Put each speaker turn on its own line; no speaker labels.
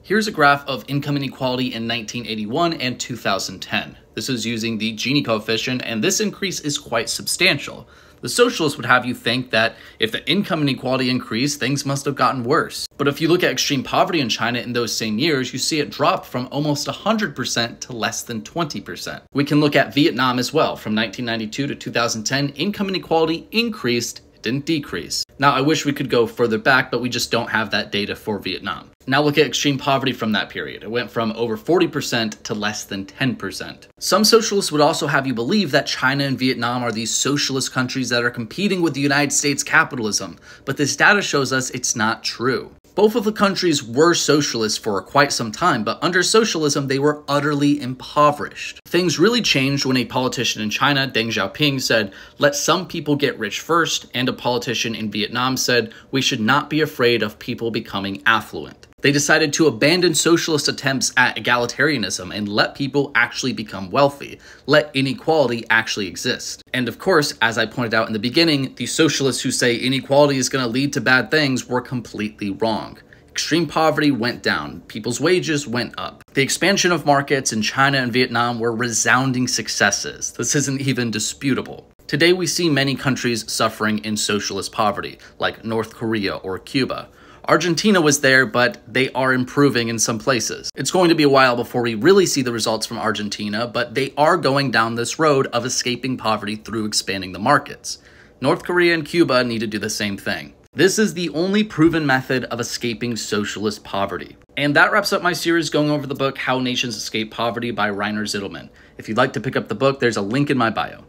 Here's a graph of income inequality in 1981 and 2010. This is using the Gini coefficient, and this increase is quite substantial. The socialists would have you think that if the income inequality increased, things must have gotten worse. But if you look at extreme poverty in China in those same years, you see it dropped from almost 100% to less than 20%. We can look at Vietnam as well. From 1992 to 2010, income inequality increased, it didn't decrease. Now, I wish we could go further back, but we just don't have that data for Vietnam. Now look at extreme poverty from that period. It went from over 40% to less than 10%. Some socialists would also have you believe that China and Vietnam are these socialist countries that are competing with the United States capitalism, but this data shows us it's not true. Both of the countries were socialist for quite some time, but under socialism, they were utterly impoverished. Things really changed when a politician in China, Deng Xiaoping, said, "Let some people get rich first," and a politician in Vietnam said, "We should not be afraid of people becoming affluent." They decided to abandon socialist attempts at egalitarianism and let people actually become wealthy, let inequality actually exist. And of course, as I pointed out in the beginning, the socialists who say inequality is going to lead to bad things were completely wrong. Extreme poverty went down, people's wages went up. The expansion of markets in China and Vietnam were resounding successes. This isn't even disputable. Today we see many countries suffering in socialist poverty, like North Korea or Cuba. Argentina was there, but they are improving in some places. It's going to be a while before we really see the results from Argentina, but they are going down this road of escaping poverty through expanding the markets. North Korea and Cuba need to do the same thing. This is the only proven method of escaping socialist poverty. And that wraps up my series going over the book How Nations Escape Poverty by Rainer Zitelmann. If you'd like to pick up the book, there's a link in my bio.